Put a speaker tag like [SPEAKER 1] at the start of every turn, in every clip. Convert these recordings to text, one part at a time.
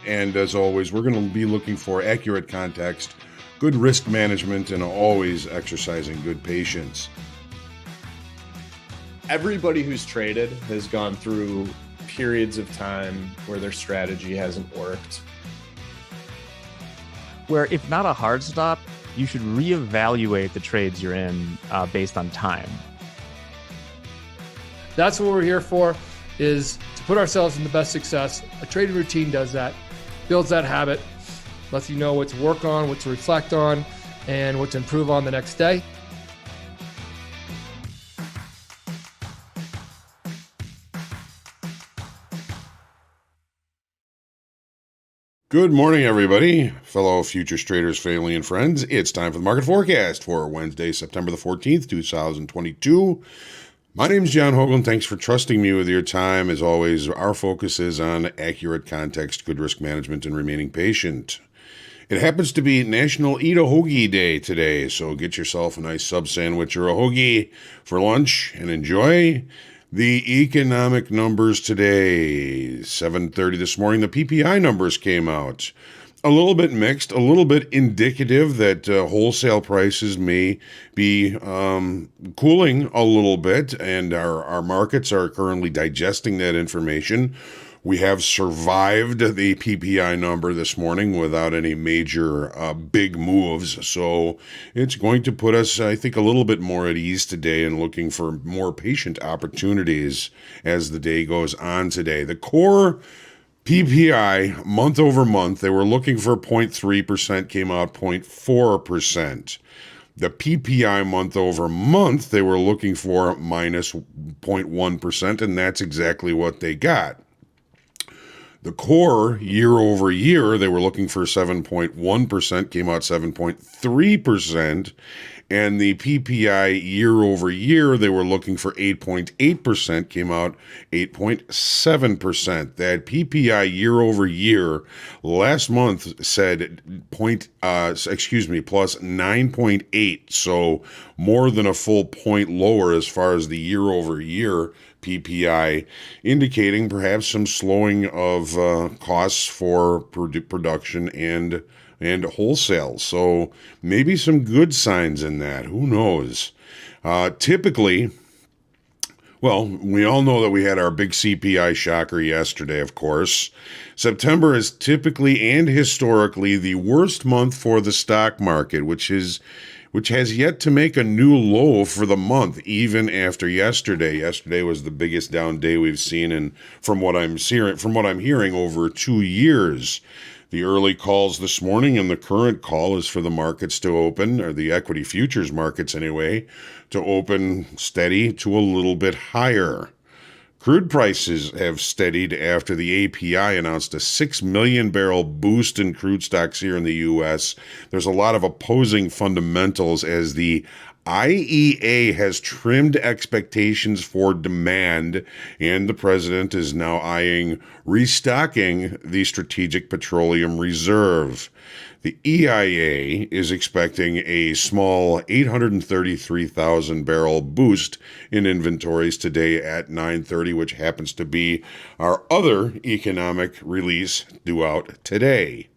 [SPEAKER 1] And as always, we're going to be looking for accurate context, good risk management, and always exercising good patience.
[SPEAKER 2] Everybody who's traded has gone through periods of time where their strategy hasn't worked.
[SPEAKER 3] Where if not a hard stop, you should reevaluate the trades you're in based on time.
[SPEAKER 4] That's what we're here for, is to put ourselves in the best success. A trading routine does that, builds that habit, lets you know what to work on, what to reflect on, and what to improve on the next day.
[SPEAKER 1] Good morning, everybody, fellow futures traders, family, and friends. It's time for the market forecast for Wednesday, September the 14th, 2022. My name is John Hoagland. Thanks for trusting me with your time. As always, our focus is on accurate context, good risk management, and remaining patient. It happens to be National Eat a Hoagie Day today, so get yourself a nice sub sandwich or a hoagie for lunch and enjoy. The economic numbers today, 7:30 this morning, the PPI numbers came out. A little bit mixed, a little bit indicative that wholesale prices may be cooling a little bit, and our markets are currently digesting that information. We have survived the PPI number this morning without any major big moves, so it's going to put us, I think, a little bit more at ease today and looking for more patient opportunities as the day goes on today. The core PPI, month over month, they were looking for 0.3%, came out 0.4%. The PPI month over month, they were looking for minus 0.1%, and that's exactly what they got. The core year over year, they were looking for 7.1%, came out 7.3%. And the PPI year over year, they were looking for 8.8%, came out 8.7%. That PPI year over year last month said plus 9.8, so more than a full point lower as far as the year over year PPI, indicating perhaps some slowing of costs for production and wholesale. So maybe some good signs in that. Who knows? Typically, well, we all know that we had our big CPI shocker yesterday, of course. September is typically and historically the worst month for the stock market, which has yet to make a new low for the month, even after yesterday. Yesterday was the biggest down day we've seen, and from what I'm hearing, over 2 years. The early calls this morning and the current call is for the markets to open, or the equity futures markets anyway, to open steady to a little bit higher. Crude prices have steadied after the API announced a 6 million barrel boost in crude stocks here in the U.S. There's a lot of opposing fundamentals as the IEA has trimmed expectations for demand, and the president is now eyeing restocking the Strategic Petroleum Reserve. The EIA is expecting a small 833,000 barrel boost in inventories today at 9:30, which happens to be our other economic release due out today.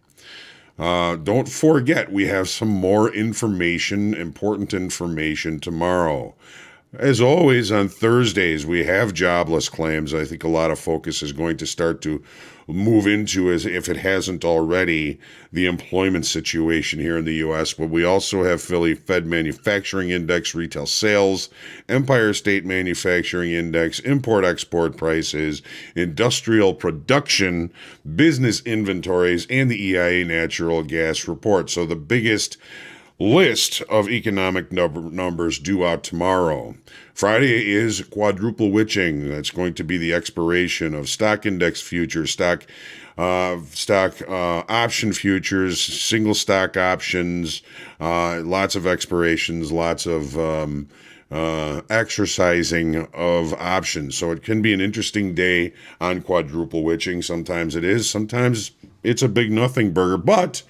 [SPEAKER 1] Don't forget, we have some more information, important information tomorrow. As always, on Thursdays, we have jobless claims. I think a lot of focus is going to start to move into, as if it hasn't already, the employment situation here in the U.S. But we also have Philly Fed Manufacturing Index, retail sales, Empire State Manufacturing Index, import-export prices, industrial production, business inventories, and the EIA natural gas report. So the biggest list of economic numbers due out tomorrow. Friday is quadruple witching. That's going to be the expiration of stock index futures, stock option futures, single stock options, lots of expirations, lots of exercising of options. So it can be an interesting day on quadruple witching. Sometimes it is, sometimes it's a big nothing burger. But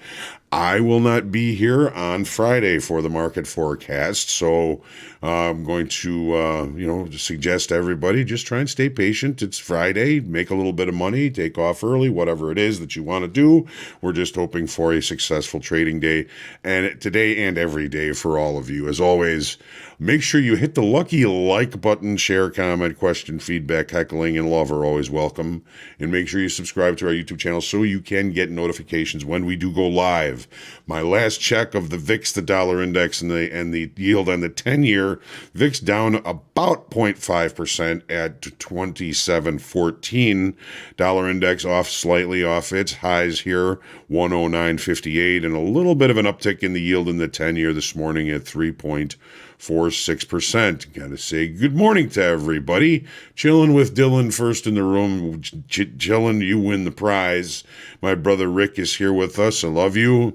[SPEAKER 1] I will not be here on Friday for the market forecast, so I'm going to, suggest everybody just try and stay patient. It's Friday, make a little bit of money, take off early, whatever it is that you want to do. We're just hoping for a successful trading day, and today and every day for all of you. As always, make sure you hit the lucky like button, share, comment, question, feedback, heckling, and love are always welcome. And make sure you subscribe to our YouTube channel so you can get notifications when we do go live. My last check of the VIX, the dollar index, and the yield on the 10-year, VIX down about 0.5% at 27.14. Dollar index slightly off its highs here, 109.58, and a little bit of an uptick in the yield in the 10-year this morning at 3.46%. Gotta say good morning to everybody. Chilling with Dylan first in the room. Chilling, you win the prize. My brother Rick is here with us. I love you.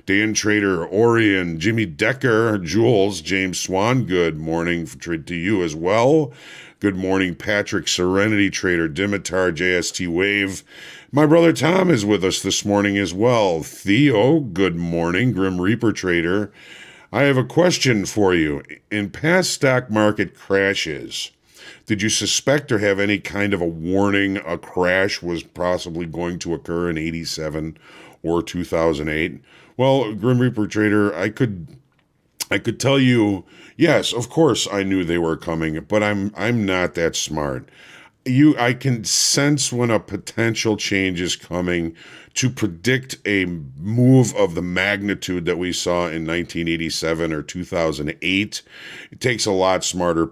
[SPEAKER 1] Dan Trader, Orion, Jimmy Decker, Jules, James Swan, good morning to you as well. Good morning, Patrick, Serenity Trader, Dimitar, JST Wave. My brother Tom is with us this morning as well. Theo, good morning, Grim Reaper Trader. I have a question for you. In past stock market crashes, did you suspect or have any kind of a warning a crash was possibly going to occur in 87 or 2008? Well, Grim Reaper Trader, I could tell you, yes, of course I knew they were coming, but I'm not that smart. I can sense when a potential change is coming. To predict a move of the magnitude that we saw in 1987 or 2008, it takes a lot smarter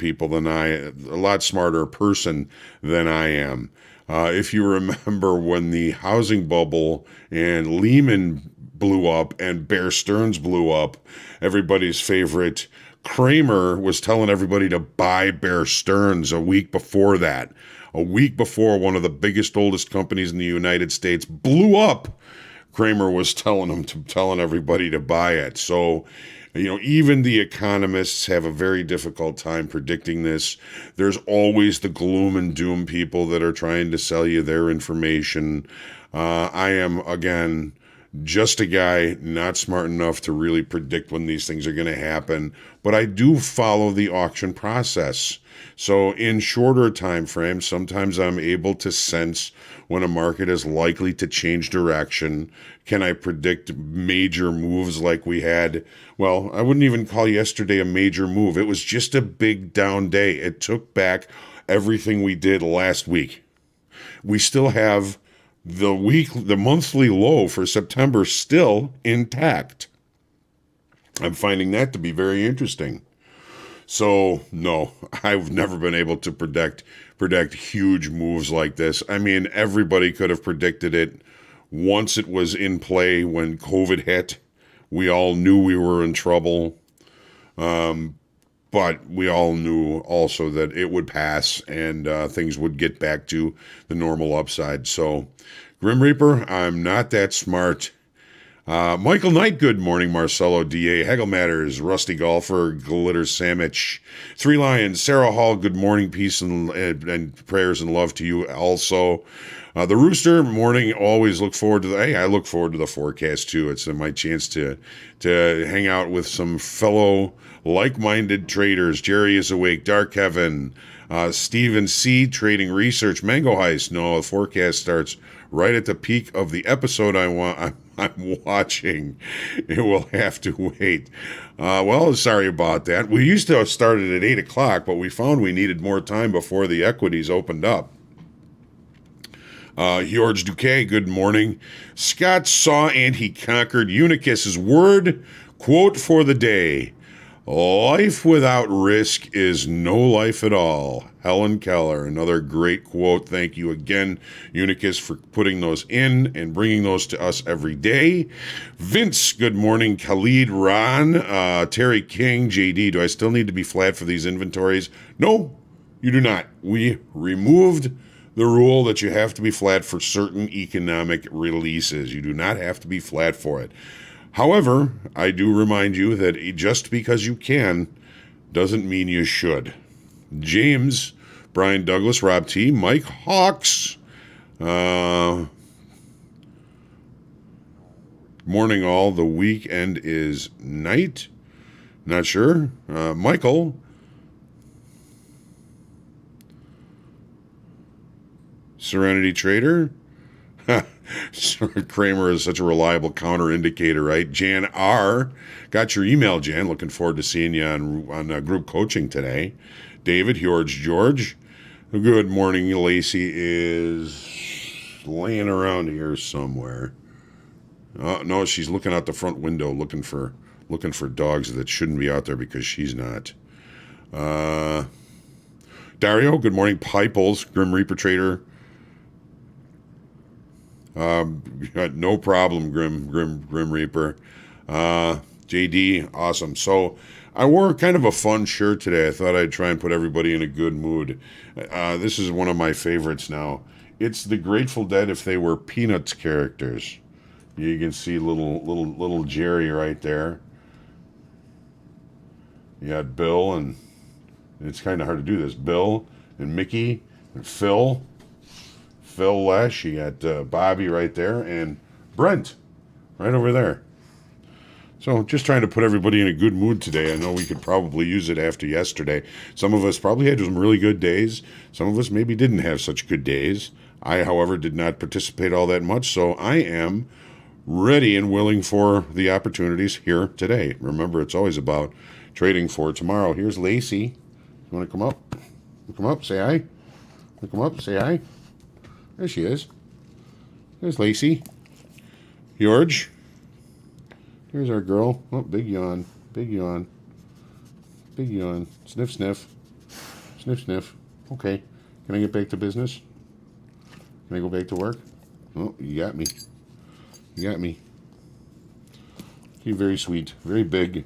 [SPEAKER 1] person than I am. If you remember when the housing bubble and Lehman blew up and Bear Stearns blew up, everybody's favorite Kramer was telling everybody to buy Bear Stearns a week before that. A week before one of the biggest, oldest companies in the United States blew up, Kramer was telling everybody to buy it. So, even the economists have a very difficult time predicting this. There's always the gloom and doom people that are trying to sell you their information. I am, again, just a guy not smart enough to really predict when these things are going to happen, but I do follow the auction process. So in shorter time frames, sometimes I'm able to sense when a market is likely to change direction. Can I predict major moves like we had? Well, I wouldn't even call yesterday a major move. It was just a big down day. It took back everything we did last week. We still have the monthly low for September still intact. I'm finding that to be very interesting. So, no, I've never been able to predict huge moves like this. I mean, everybody could have predicted it once it was in play when COVID hit. We all knew we were in trouble, but we all knew also that it would pass and things would get back to the normal upside. So, Grim Reaper, I'm not that smart. Michael Knight, good morning. Marcelo D.A., Hegel Matters, Rusty Golfer, Glitter Sandwich, Three Lions, Sarah Hall, good morning, peace and prayers and love to you also. The Rooster, morning, always look forward to I look forward to the forecast too. It's my chance to hang out with some fellow like-minded traders. Jerry is awake, Dark Heaven, Stephen C., Trading Research, Mango Heist. No, the forecast starts right at the peak of the episode I'm watching. It will have to wait. Well, sorry about that. We used to have started at 8 o'clock, but we found we needed more time before the equities opened up. George Duquet, good morning. Scott saw and he conquered. Unicus's word quote for the day. Life without risk is no life at all. Helen Keller, another great quote. Thank you again, Unicus, for putting those in and bringing those to us every day. Vince, good morning. Khalid, Ron, Terry King, JD, do I still need to be flat for these inventories? No, you do not. We removed the rule that you have to be flat for certain economic releases. You do not have to be flat for it. However, I do remind you that just because you can doesn't mean you should. James, Brian Douglas, Rob T., Mike Hawks, Morning, all. The weekend is night. Not sure. Michael. Serenity Trader. Kramer is such a reliable counter indicator, right? Jan R. Got your email, Jan. Looking forward to seeing you on group coaching today. David, George. Good morning. Lacey is laying around here somewhere. No, she's looking out the front window looking for dogs that shouldn't be out there because she's not. Dario, good morning. Piples, Grim Reaper Trader. No problem, Grim Reaper. JD, awesome. So I wore kind of a fun shirt today. I thought I'd try and put everybody in a good mood. This is one of my favorites now. It's the Grateful Dead if they were Peanuts characters. You can see little Jerry right there. You got Bill, and it's kind of hard to do this. Bill and Mickey and Phil Lesh. You got Bobby right there, and Brent right over there. So just trying to put everybody in a good mood today. I know we could probably use it after yesterday. Some of us probably had some really good days. Some of us maybe didn't have such good days. I, however, did not participate all that much, so I am ready and willing for the opportunities here today. Remember, it's always about trading for tomorrow. Here's Lacey. You want to come up? Come up, say hi. Come up, say hi. There she is. There's Lacey. George. Here's our girl. Oh, big yawn. Big yawn. Big yawn. Sniff, sniff. Sniff, sniff. Okay. Can I get back to business? Can I go back to work? Oh, you got me. You got me. You're very sweet. Very big.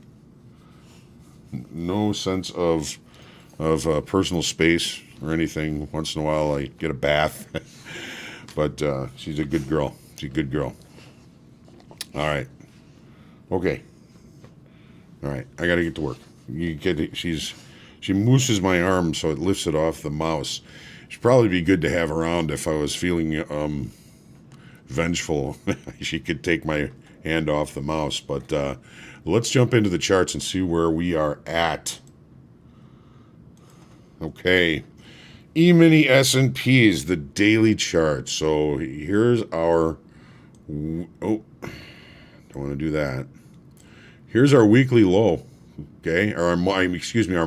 [SPEAKER 1] No sense of personal space or anything. Once in a while, I get a bath. But she's a good girl. She's a good girl. All right. Okay. All right. I got to get to work. You get it. She mooses my arm so it lifts it off the mouse. She'd probably be good to have around if I was feeling vengeful. She could take my hand off the mouse. But let's jump into the charts and see where we are at. Okay. E-mini S&Ps, the daily chart. So here's our... Oh, don't want to do that. Here's our weekly low. Okay. Or our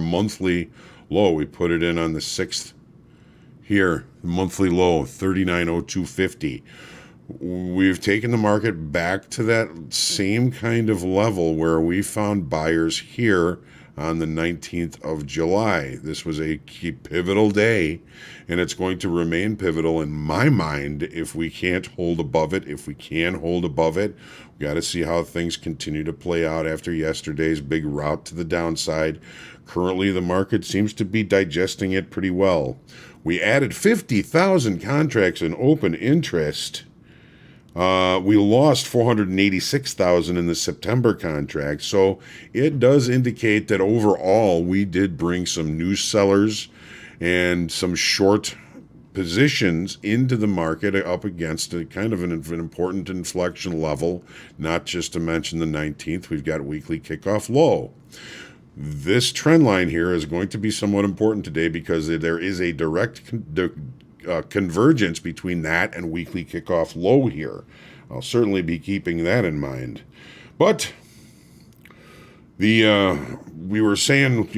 [SPEAKER 1] monthly low. We put it in on the 6th here. Monthly low, 3902.50. We've taken the market back to that same kind of level where we found buyers here on the 19th of July. This was a key pivotal day, and it's going to remain pivotal in my mind if we can't hold above it. If we can hold above it, we got to see how things continue to play out after yesterday's big rout to the downside. Currently, the market seems to be digesting it pretty well. We added 50,000 contracts in open interest. We lost 486,000 in the September contract, so it does indicate that overall we did bring some new sellers and some short positions into the market up against a kind of an important inflection level, not just to mention the 19th. We've got weekly kickoff low. This trend line here is going to be somewhat important today because there is a direct convergence between that and weekly kickoff low here. I'll certainly be keeping that in mind. But we were saying,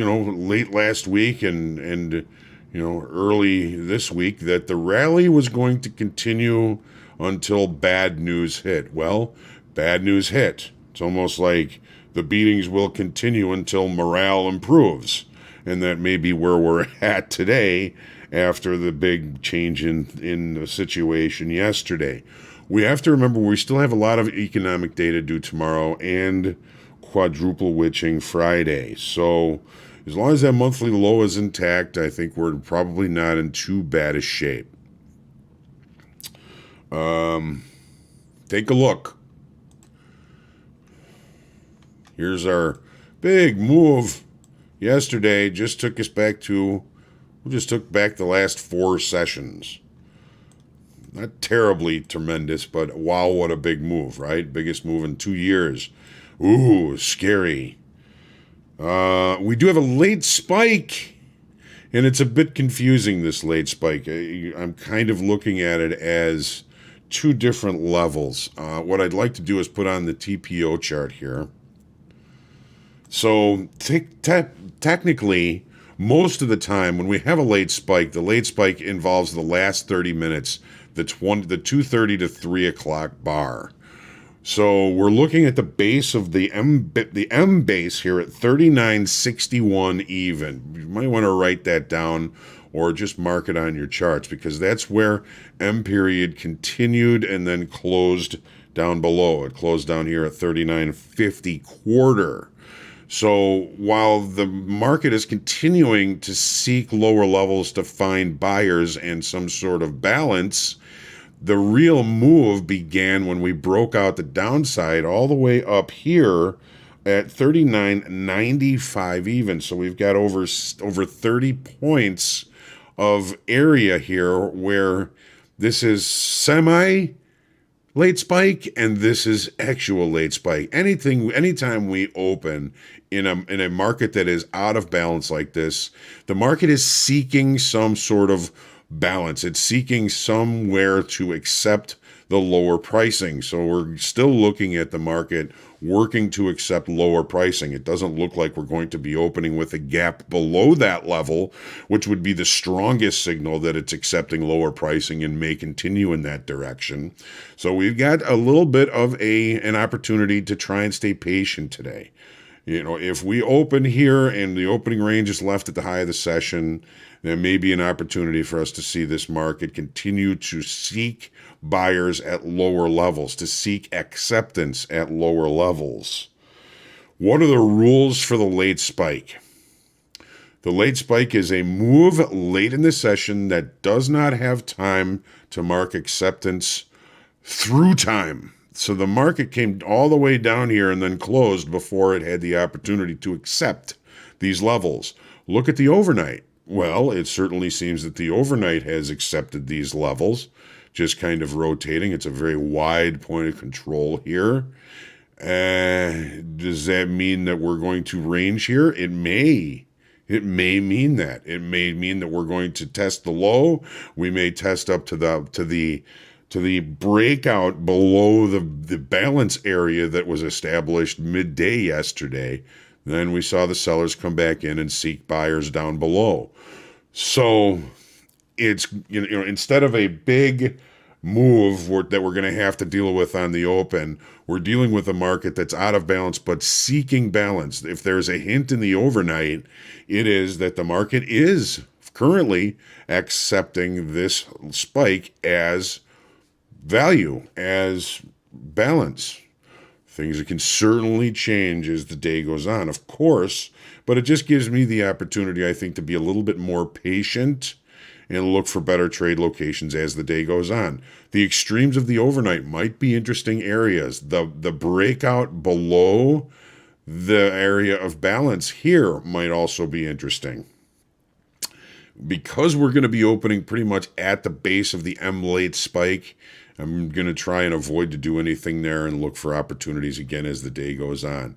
[SPEAKER 1] late last week and early this week that the rally was going to continue until bad news hit. Well, bad news hit. It's almost like the beatings will continue until morale improves. And that may be where we're at today after the big change in the situation yesterday. We have to remember we still have a lot of economic data due tomorrow and quadruple witching Friday. So as long as that monthly low is intact, I think we're probably not in too bad a shape. Take a look. Here's our big move yesterday. Just took us back to... We just took back the last 4 sessions. not terribly tremendous, but wow, what a big move, right? Biggest move in 2 years. Ooh, scary. We do have a late spike, and it's a bit confusing, this late spike. I'm kind of looking at it as two different levels. What I'd like to do is put on the TPO chart here. So technically, most of the time when we have a late spike, the late spike involves the last 30 minutes, the 2:30 to 3 o'clock bar. So we're looking at the base of the M base here at 39.61 even. You might want to write that down or just mark it on your charts, because that's where M period continued and then closed down below. It closed down here at 39.50 quarter. So while the market is continuing to seek lower levels to find buyers and some sort of balance, the real move began when we broke out the downside all the way up here at 39.95 even. So we've got over 30 points of area here where this is semi late spike and this is actual late spike. Anytime we open in a market that is out of balance like this, the market is seeking some sort of balance. It's seeking somewhere to accept the lower pricing. So we're still looking at the market working to accept lower pricing. It doesn't look like we're going to be opening with a gap below that level, which would be the strongest signal that it's accepting lower pricing and may continue in that direction. So we've got a little bit of an opportunity to try and stay patient today. You know, if we open here and the opening range is left at the high of the session, there may be an opportunity for us to see this market continue to seek buyers at lower levels, to seek acceptance at lower levels. What are the rules for the late spike? The late spike is a move late in the session that does not have time to mark acceptance through time. So the market came all the way down here and then closed before it had the opportunity to accept these levels. Look at the overnight. Well, it certainly seems that the overnight has accepted these levels, just kind of rotating. It's a very wide point of control here. Does that mean that we're going to range here? It may. It may mean that. It may mean that we're going to test the low. We may test up to the breakout below the balance area that was established midday yesterday. Then we saw the sellers come back in and seek buyers down below. So it's, you know, instead of a big move that we're going to have to deal with on the open, we're dealing with a market that's out of balance but seeking balance. If there's a hint in the overnight, it is that the market is currently accepting this spike as value, as balance. Things that can certainly change as the day goes on, of course, but it just gives me the opportunity, I think, to be a little bit more patient and look for better trade locations as the day goes on. The extremes of the overnight might be interesting areas. The breakout below the area of balance here might also be interesting. Because we're going to be opening pretty much at the base of the M late spike, I'm going to try and avoid to do anything there and look for opportunities again as the day goes on.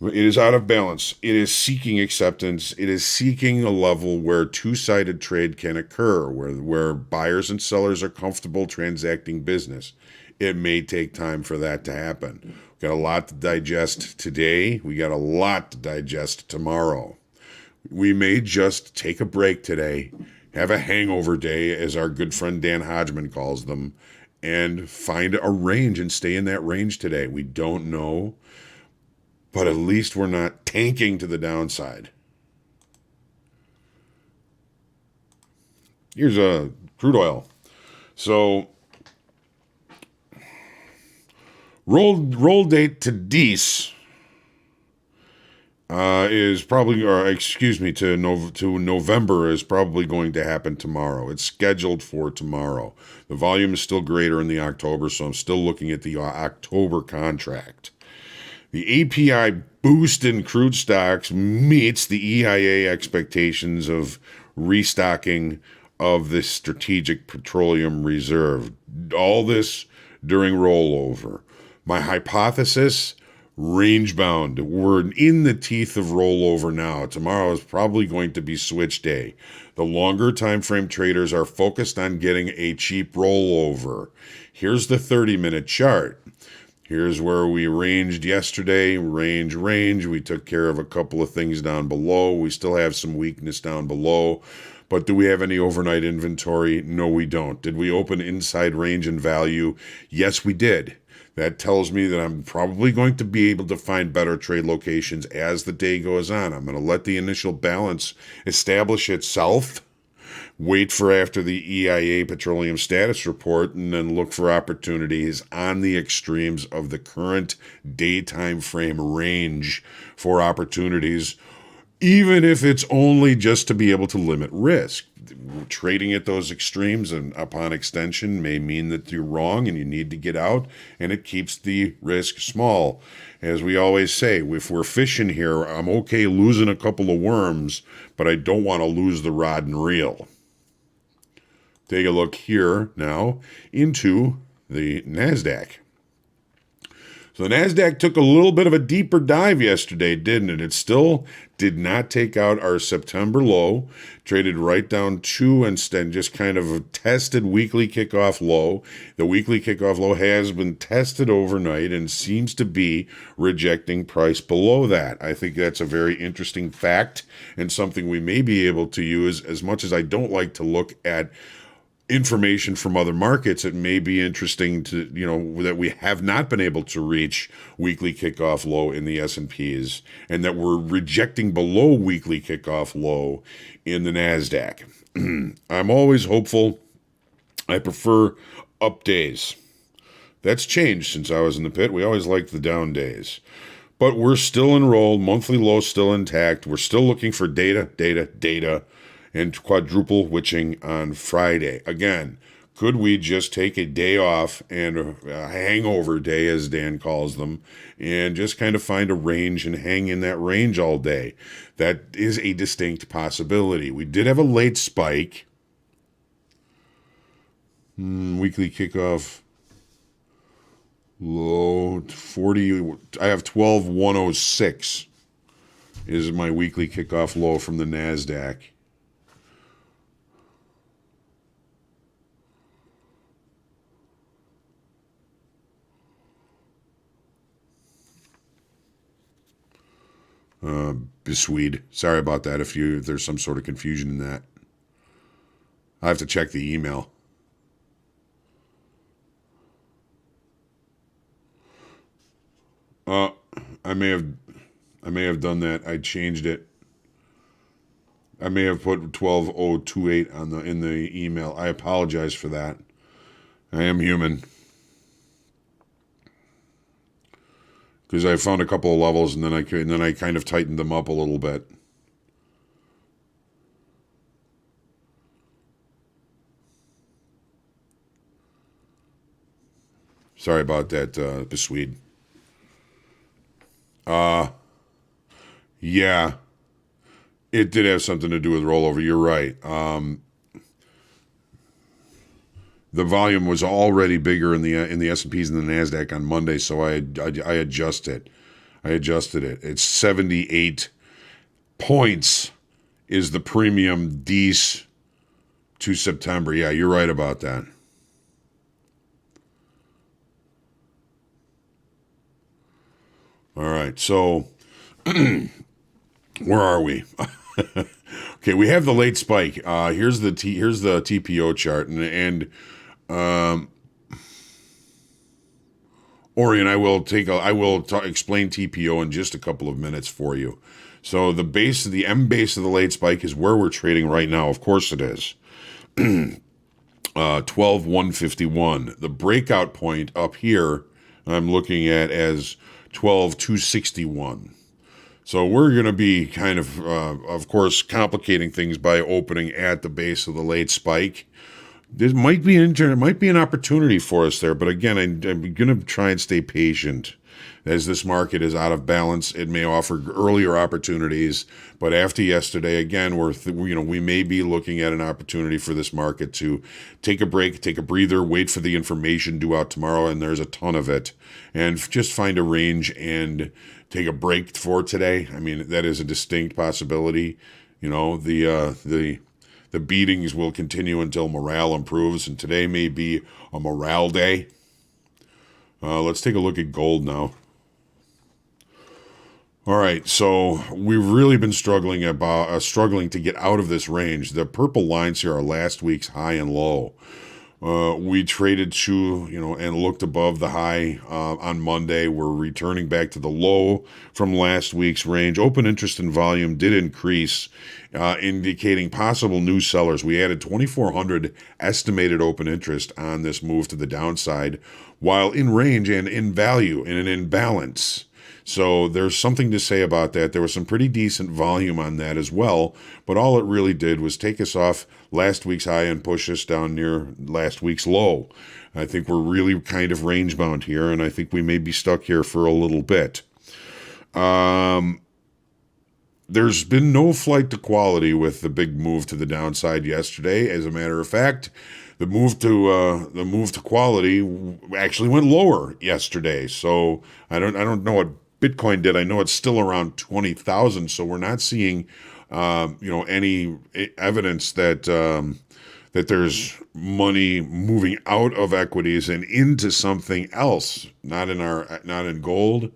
[SPEAKER 1] It is out of balance. It is seeking acceptance. It is seeking a level where two-sided trade can occur, where buyers and sellers are comfortable transacting business. It may take time for that to happen. We've got a lot to digest today. We got a lot to digest tomorrow. We may just take a break today, have a hangover day, as our good friend Dan Hodgman calls them, and find a range and stay in that range today. We don't know, but at least we're not tanking to the downside. Here's a crude oil. So roll date to DEES is probably, to November is probably going to happen tomorrow. It's scheduled for tomorrow. The volume is still greater in the October, so I'm still looking at the October contract. The API boost in crude stocks meets the EIA expectations of restocking of this strategic petroleum reserve. All this during rollover. My hypothesis, range bound. We're in the teeth of rollover now. Tomorrow is probably going to be switch day. The longer time frame traders are focused on getting a cheap rollover. Here's the 30-minute chart. Here's where we ranged yesterday, range. We took care of a couple of things down below. We still have some weakness down below. But do we have any overnight inventory? No, we don't. Did we open inside range and value? Yes, we did. That tells me that I'm probably going to be able to find better trade locations as the day goes on. I'm going to let the initial balance establish itself, wait for after the EIA petroleum status report, and then look for opportunities on the extremes of the current daytime frame range for opportunities, even if it's only just to be able to limit risk. Trading at those extremes and upon extension may mean that you're wrong and you need to get out, and it keeps the risk small. As we always say, if we're fishing here, I'm okay losing a couple of worms, but I don't want to lose the rod and reel. Take a look here now into the Nasdaq. So the Nasdaq took a little bit of a deeper dive yesterday, didn't it? It still did not take out our September low, traded right down to and just kind of tested weekly kickoff low. The weekly kickoff low has been tested overnight and seems to be rejecting price below that. I think that's a very interesting fact and something we may be able to use. As much as I don't like to look at information from other markets, it may be interesting to, that we have not been able to reach weekly kickoff low in the S&Ps and that we're rejecting below weekly kickoff low in the Nasdaq. I'm always hopeful. I prefer up days. That's changed since I was in the pit. We always liked the down days. But we're still enrolled, monthly low still intact. We're still looking for data, and quadruple witching on Friday. Again, could we just take a day off and a hangover day, as Dan calls them, and just kind of find a range and hang in that range all day? That is a distinct possibility. We did have a late spike. Weekly kickoff low 40. I have 12,106 is my weekly kickoff low from the Nasdaq. Bisweed. Sorry about that if there's some sort of confusion in that. I have to check the email. I may have done that. I changed it. I may have put 12028 in the email. I apologize for that. I am human. Because I found a couple of levels and then I kind of tightened them up a little bit. Sorry about that, Bisweed. Yeah, it did have something to do with rollover. You're right. The volume was already bigger in the S&Ps and the Nasdaq on Monday, so I adjusted it. It's 78 points is the premium D's to September. Yeah, you're right about that. All right, so where are we? Okay, we have the late spike. Here's the TPO chart, and Orion, I will explain TPO in just a couple of minutes for you. So the M base of the late spike is where we're trading right now. Of course it is. 12,151. The breakout point up here I'm looking at as 12,261. So we're going to be kind of course, complicating things by opening at the base of the late spike. This might be it might be an opportunity for us there, but again, I'm going to try and stay patient. As this market is out of balance, it may offer earlier opportunities, but after yesterday, again, we may be looking at an opportunity for this market to take a break, take a breather, wait for the information due out tomorrow, and there's a ton of it, and just find a range and take a break for today. I mean, that is a distinct possibility. The beatings will continue until morale improves, and today may be a morale day. Let's take a look at gold now. All right, so we've really been struggling to get out of this range. The purple lines here are last week's high and low. We traded to, and looked above the high on Monday. We're returning back to the low from last week's range. Open interest and volume did increase, indicating possible new sellers. We added 2,400 estimated open interest on this move to the downside, while in range and in value in an imbalance. So there's something to say about that. There was some pretty decent volume on that as well, but all it really did was take us off last week's high and push us down near last week's low. I think we're really kind of range bound here, and I think we may be stuck here for a little bit. There's been no flight to quality with the big move to the downside yesterday. As a matter of fact, the move to quality actually went lower yesterday. So I don't know what Bitcoin did. I know it's still around 20,000. So we're not seeing any evidence that that there's money moving out of equities and into something else. Not in gold.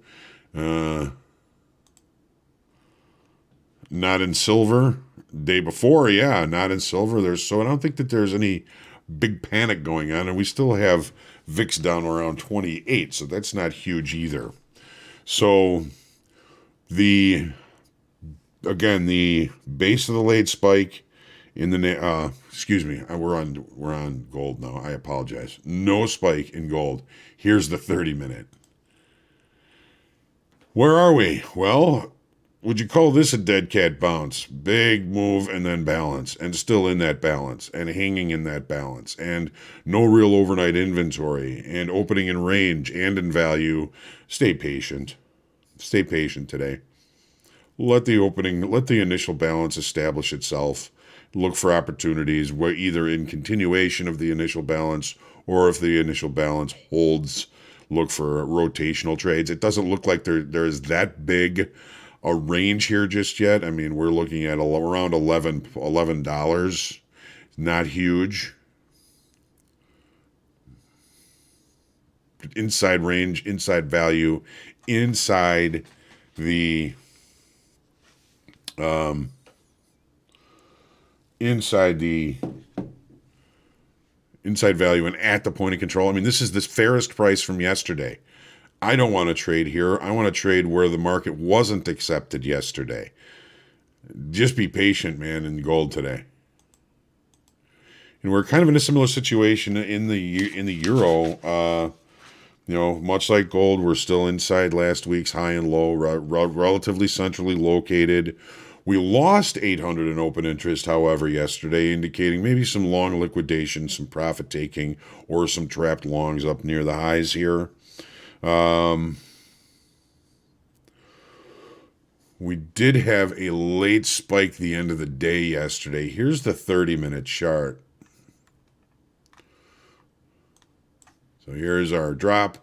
[SPEAKER 1] Not in silver. Day before, yeah, not in silver. So I don't think that there's any big panic going on, and we still have VIX down around 28, so that's not huge either. So the base of the late spike in the we're on gold now. I apologize. No spike in gold. Here's the 30-minute. Where are we? Well, would you call this a dead cat bounce? Big move and then balance, and still in that balance, and hanging in that balance, and no real overnight inventory, and opening in range and in value. Stay patient. Stay patient today. Let the initial balance establish itself. Look for opportunities where either in continuation of the initial balance, or if the initial balance holds, look for rotational trades. It doesn't look like there is that big a range here just yet. I mean, we're looking at around $11. Not huge. Inside range, inside value, inside the inside value and at the point of control. I mean, this is the fairest price from yesterday. I don't want to trade here. I want to trade where the market wasn't accepted yesterday. Just be patient, man, in gold today. And we're kind of in a similar situation in the euro. Much like gold, we're still inside last week's high and low, relatively centrally located. We lost 800 in open interest, however, yesterday, indicating maybe some long liquidation, some profit taking, or some trapped longs up near the highs here. We did have a late spike the end of the day yesterday. Here's the 30-minute chart. So here's our drop,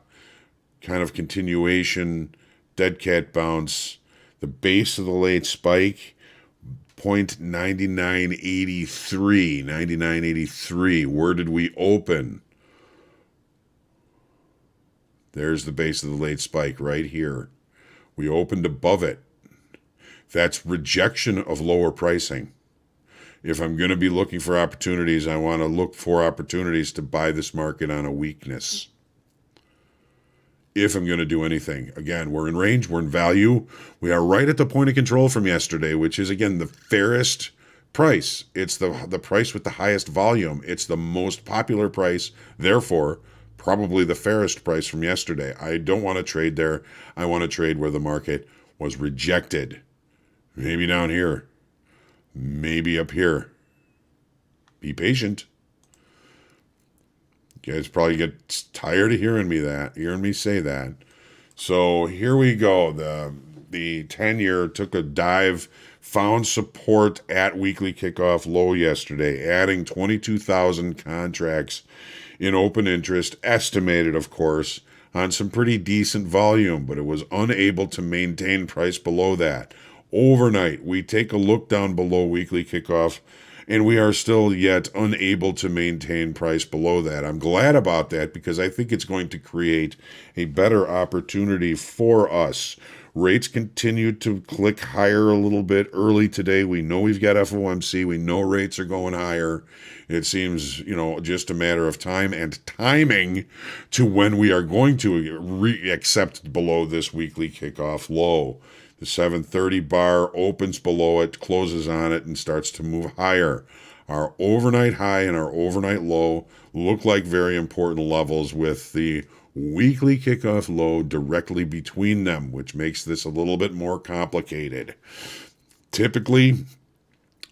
[SPEAKER 1] kind of continuation, dead cat bounce. The base of the late spike, 0.9983, 99.83. Where did we open? There's the base of the late spike right here. We opened above it. That's rejection of lower pricing. If I'm going to be looking for opportunities, I want to look for opportunities to buy this market on a weakness. If I'm going to do anything. Again, we're in range, we're in value. We are right at the point of control from yesterday, which is, again, the fairest price. It's the price with the highest volume. It's the most popular price. Therefore, probably the fairest price from yesterday. I don't want to trade there. I want to trade where the market was rejected. Maybe down here. Maybe up here. Be patient. You guys probably get tired of hearing me say that. So here we go. The 10-year took a dive, found support at weekly kickoff low yesterday, adding 22,000 contracts in open interest, estimated, of course, on some pretty decent volume, but it was unable to maintain price below that. Overnight, we take a look down below weekly kickoff, and we are still yet unable to maintain price below that. I'm glad about that because I think it's going to create a better opportunity for us. Rates continue to click higher a little bit early today. We know we've got FOMC. We know rates are going higher. It seems, just a matter of time and timing to when we are going to accept below this weekly kickoff low. The 730 bar opens below it, closes on it, and starts to move higher. Our overnight high and our overnight low look like very important levels with the weekly kickoff low directly between them, which makes this a little bit more complicated. Typically,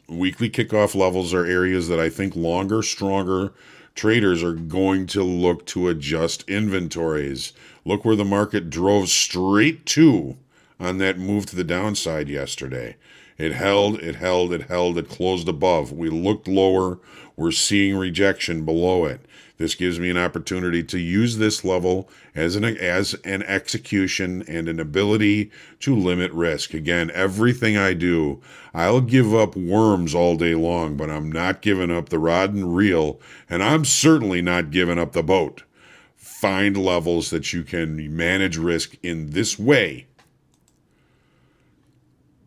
[SPEAKER 1] weekly kickoff levels are areas that I think longer, stronger traders are going to look to adjust inventories. Look where the market drove straight to on that move to the downside yesterday. It held, it closed above. We looked lower. We're seeing rejection below it. This gives me an opportunity to use this level as an execution and an ability to limit risk. Again, everything I do, I'll give up worms all day long, but I'm not giving up the rod and reel, and I'm certainly not giving up the boat. Find levels that you can manage risk in this way.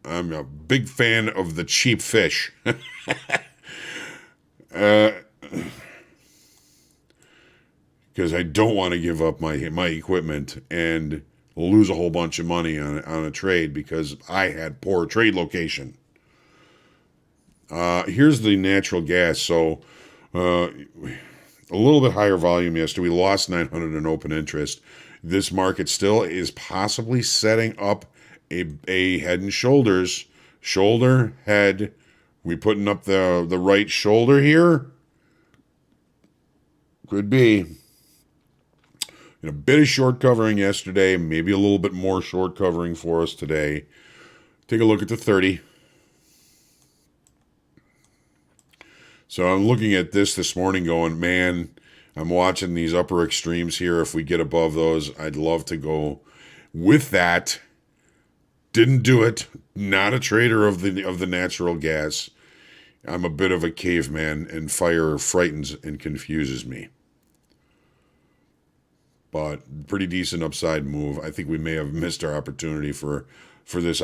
[SPEAKER 1] I'm a big fan of the cheap fish. Because I don't want to give up my equipment and lose a whole bunch of money on a trade because I had poor trade location. Here's the natural gas. So a little bit higher volume yesterday. We lost 900 in open interest. This market still is possibly setting up a head and shoulders. Shoulder, head. We putting up the right shoulder here? Could be. A bit of short covering yesterday, maybe a little bit more short covering for us today. Take a look at the 30. So I'm looking at this morning going, man, I'm watching these upper extremes here. If we get above those, I'd love to go with that. Didn't do it. Not a trader of the natural gas. I'm a bit of a caveman, and fire frightens and confuses me. But pretty decent upside move. I think we may have missed our opportunity for this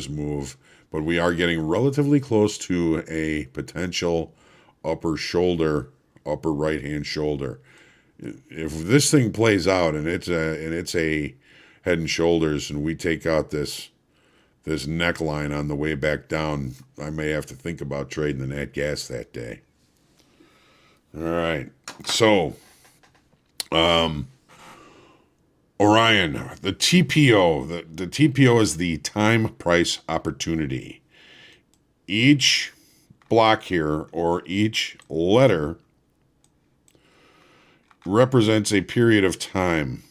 [SPEAKER 1] move, but we are getting relatively close to a potential upper right hand shoulder. If this thing plays out and it's a head and shoulders, and we take out this neckline on the way back down, I may have to think about trading the nat gas that day. All right, so Orion, the TPO. The TPO is the time price opportunity. Each block here, or each letter, represents a period of time.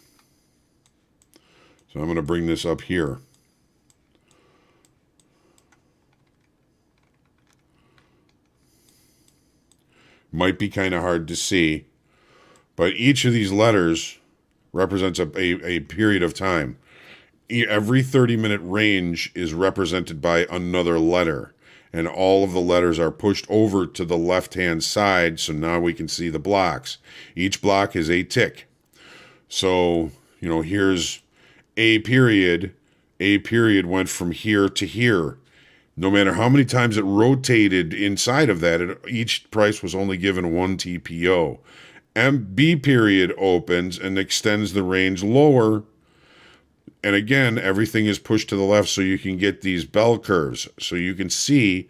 [SPEAKER 1] So I'm going to bring this up here. Might be kind of hard to see, but each of these letters represents a period of time. Every 30-minute range is represented by another letter, and all of the letters are pushed over to the left-hand side, so now we can see the blocks. Each block is a tick. So, here's a period. A period went from here to here. No matter how many times it rotated inside of that, each price was only given one TPO. MB period opens and extends the range lower. And again, everything is pushed to the left so you can get these bell curves. So you can see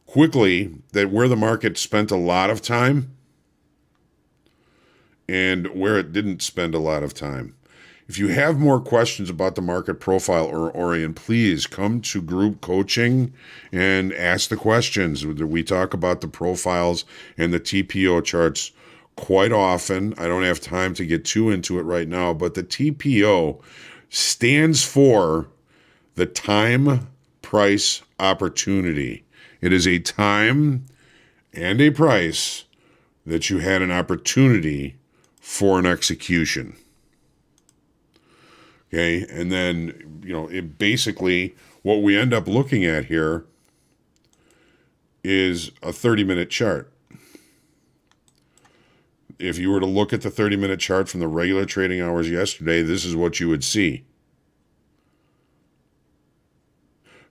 [SPEAKER 1] quickly that where the market spent a lot of time and where it didn't spend a lot of time. If you have more questions about the market profile or Orion, please come to group coaching and ask the questions. We talk about the profiles and the TPO charts quite often. I don't have time to get too into it right now, but the TPO stands for the time price opportunity. It is a time and a price that you had an opportunity for an execution. Okay, and then, it basically, what we end up looking at here is a 30-minute chart. If you were to look at the 30-minute chart from the regular trading hours yesterday, this is what you would see.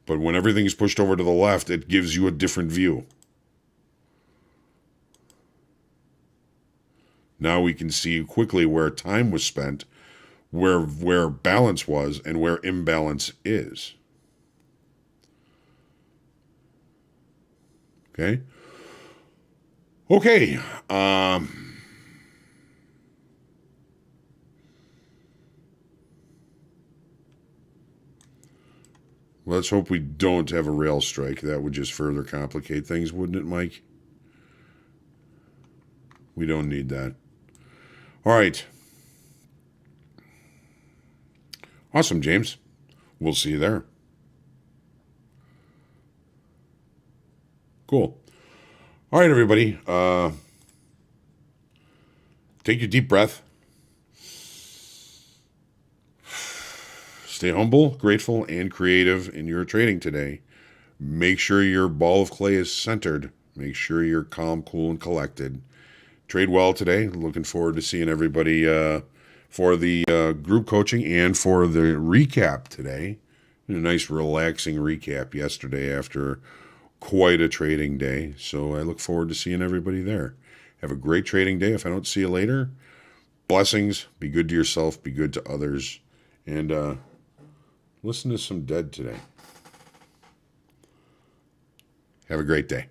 [SPEAKER 1] But when everything's pushed over to the left, it gives you a different view. Now we can see quickly where time was spent, where balance was, and where imbalance is. Okay? Okay. Let's hope we don't have a rail strike. That would just further complicate things, wouldn't it, Mike? We don't need that. All right. Awesome, James. We'll see you there. Cool. All right, everybody. Take your deep breath. Stay humble, grateful, and creative in your trading today. Make sure your ball of clay is centered. Make sure you're calm, cool, and collected. Trade well today. Looking forward to seeing everybody for the group coaching and for the recap today. A nice relaxing recap yesterday after quite a trading day. So I look forward to seeing everybody there. Have a great trading day. If I don't see you later, blessings. Be good to yourself. Be good to others. And listen to some Dead today. Have a great day.